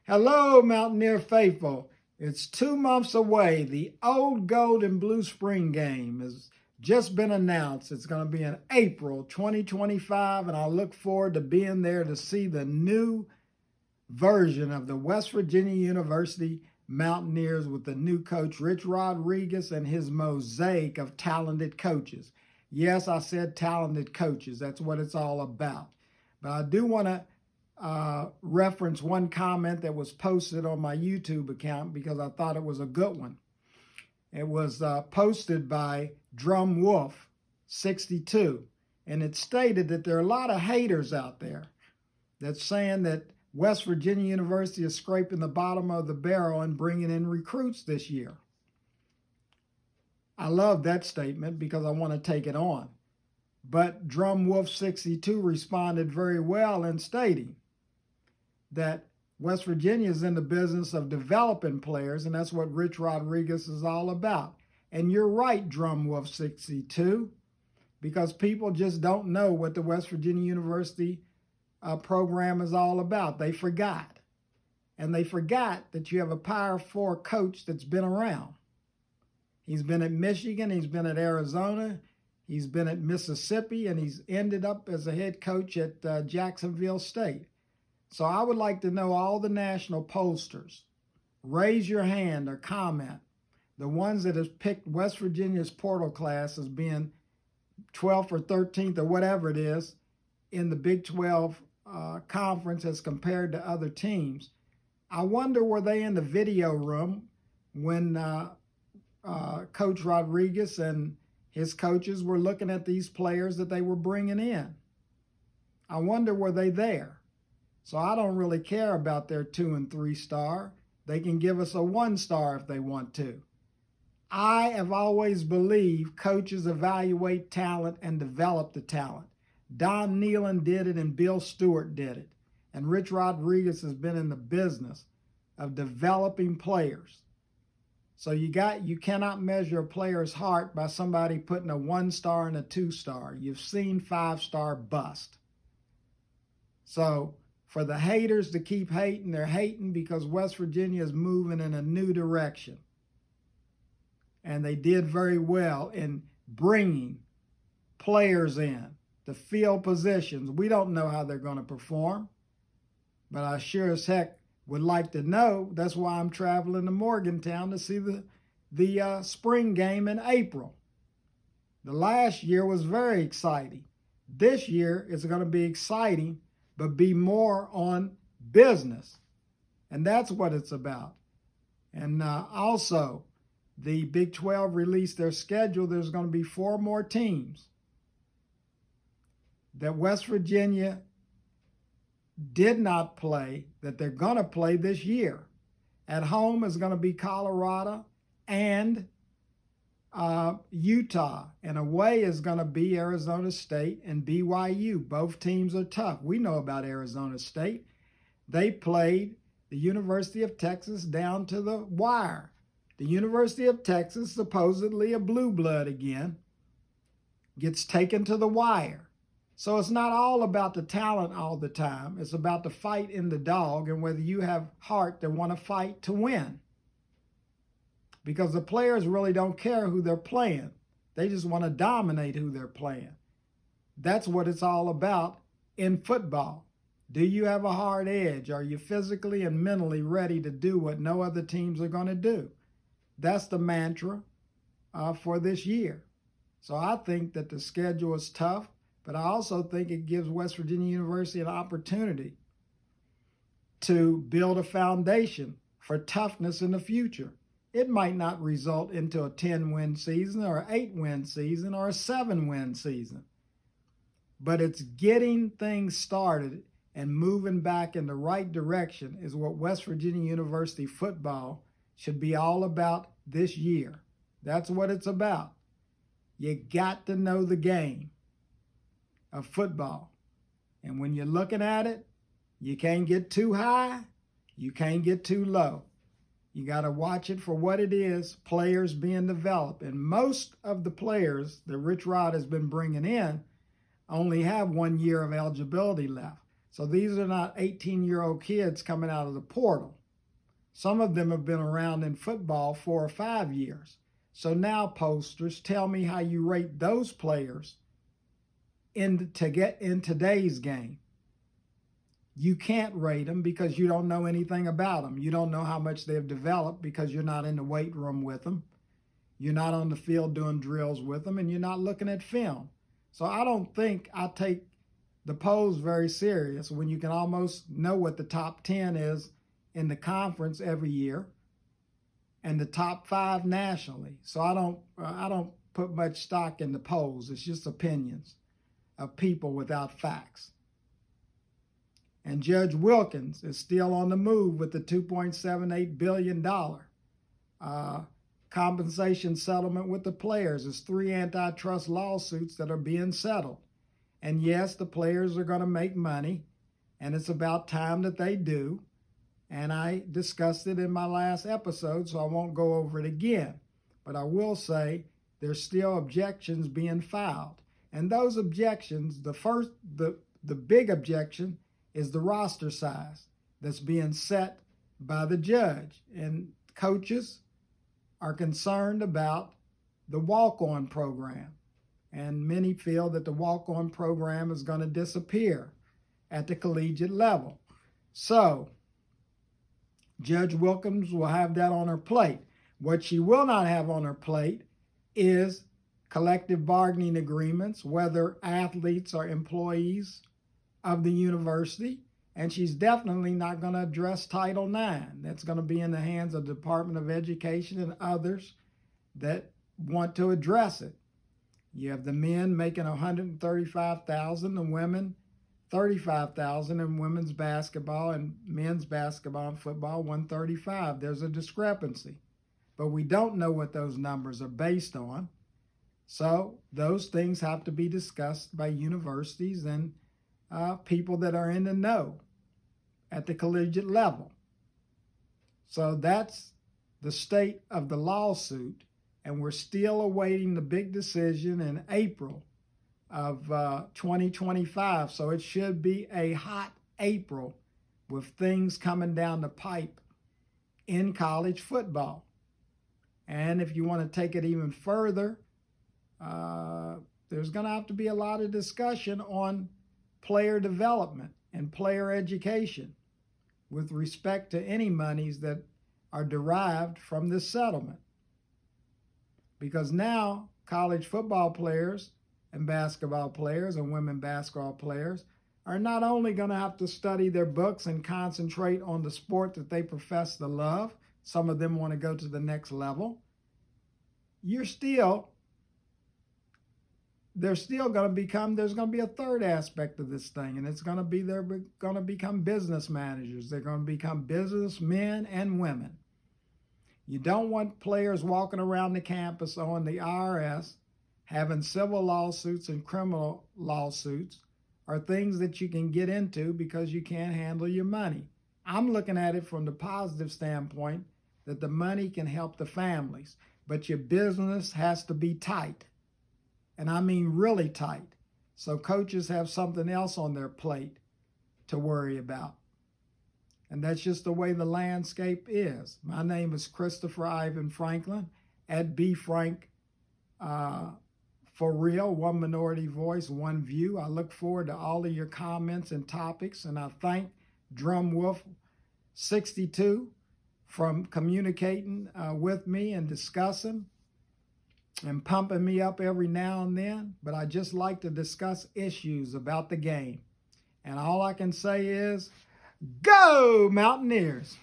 Hello, Mountaineer faithful. It's 2 months away. The old gold and blue spring game has just been announced. It's going to be in April 2025, and I look forward to being there to see the new version of the West Virginia University Mountaineers with the new coach, Rich Rodriguez, and his mosaic of talented coaches. Yes, I said talented coaches. That's what it's all about. But I do want to reference one comment that was posted on my YouTube account because I thought it was a good one. It was posted by Drum Wolf 62, and it stated that there are a lot of haters out there that's saying that West Virginia University is scraping the bottom of the barrel and bringing in recruits this year. I love that statement because I want to take it on. But Drum Wolf 62 responded very well in stating that West Virginia is in the business of developing players, and that's what Rich Rodriguez is all about. And you're right, Drum Wolf 62, because people just don't know what the West Virginia University program is all about. They forgot. And they forgot that you have a Power 4 coach that's been around. He's been at Michigan, he's been at Arizona, he's been at Mississippi, and he's ended up as a head coach at Jacksonville State. So I would like to know all the national pollsters. Raise your hand or comment. The ones that have picked West Virginia's portal class as being 12th or 13th or whatever it is in the Big 12 conference as compared to other teams. I wonder, were they in the video room when Coach Rodriguez and his coaches were looking at these players that they were bringing in? I wonder, were they there? So I don't really care about their 2 and 3 star. They can give us a 1 star if they want to. I have always believed coaches evaluate talent and develop the talent. Don Nehlen did it and Bill Stewart did it. And Rich Rodriguez has been in the business of developing players. So you cannot measure a player's heart by somebody putting a 1 star and a 2 star. You've seen 5-star bust. So for the haters to keep hating, they're hating because West Virginia is moving in a new direction. And they did very well in bringing players in to fill positions. We don't know how they're going to perform, but I sure as heck would like to know. That's why I'm traveling to Morgantown to see the spring game in April. The last year was very exciting. This year is going to be exciting, but be more on business. And that's what it's about. And also, the Big 12 released their schedule. There's going to be 4 more teams that West Virginia did not play that they're going to play this year. At home is going to be Colorado and Utah, and away is going to be Arizona State and BYU. Both teams are tough. We know about Arizona State. They played the University of Texas down to the wire. The University of Texas, supposedly a blue blood again, gets taken to the wire. So it's not all about the talent all the time. It's about the fight in the dog and whether you have heart that want to fight to win. Because the players really don't care who they're playing. They just want to dominate who they're playing. That's what it's all about in football. Do you have a hard edge? Are you physically and mentally ready to do what no other teams are going to do? That's the mantra for this year. So I think that the schedule is tough, but I also think it gives West Virginia University an opportunity to build a foundation for toughness in the future. It might not result into a 10-win season or an 8-win season or a 7-win season, but it's getting things started and moving back in the right direction is what West Virginia University football should be all about this year. That's what it's about. You got to know the game of football. And when you're looking at it, you can't get too high, you can't get too low. You got to watch it for what it is, players being developed. And most of the players that Rich Rod has been bringing in only have 1 year of eligibility left. So these are not 18-year-old kids coming out of the portal. Some of them have been around in football 4 or 5 years. So now, posters, tell me how you rate those players to get in today's game. You can't rate them because you don't know anything about them. You don't know how much they've developed because you're not in the weight room with them. You're not on the field doing drills with them, and you're not looking at film. So I don't think I take the polls very serious when you can almost know what the top 10 is in the conference every year and the top 5 nationally. So I don't put much stock in the polls. It's just opinions of people without facts. And Judge Wilkins is still on the move with the $2.78 billion compensation settlement with the players. There's 3 antitrust lawsuits that are being settled. And yes, the players are going to make money, and it's about time that they do. And I discussed it in my last episode, so I won't go over it again. But I will say there's still objections being filed. And those objections, the big objection is the roster size that's being set by the judge. And coaches are concerned about the walk-on program. And many feel that the walk-on program is going to disappear at the collegiate level. So Judge Wilkins will have that on her plate. What she will not have on her plate is collective bargaining agreements, whether athletes or employees of the university. And she's definitely not going to address Title IX. That's going to be in the hands of the Department of Education and others that want to address it. You have the men making $135,000, the women $35,000 in women's basketball, and men's basketball and football $135,000. There's a discrepancy, but we don't know what those numbers are based on. So those things have to be discussed by universities and people that are in the know at the collegiate level. So that's the state of the lawsuit, and we're still awaiting the big decision in April of 2025. So it should be a hot April with things coming down the pipe in college football. And if you want to take it even further, there's going to have to be a lot of discussion on player development and player education with respect to any monies that are derived from this settlement. Because now college football players and basketball players and women basketball players are not only going to have to study their books and concentrate on the sport that they profess to love, some of them want to go to the next level, there's still going to there's going to be a third aspect of this thing, and it's going to be they're going to become business managers. They're going to become businessmen and women. You don't want players walking around the campus on the IRS having civil lawsuits and criminal lawsuits or things that you can get into because you can't handle your money. I'm looking at it from the positive standpoint that the money can help the families, but your business has to be tight. And I mean really tight. So coaches have something else on their plate to worry about. And that's just the way the landscape is. My name is Christopher Ivan Franklin at Befrank4real, one minority voice, one view. I look forward to all of your comments and topics. And I thank DrumWolf62 from communicating with me and discussing and pumping me up every now and then. But I just like to discuss issues about the game. And all I can say is, go Mountaineers!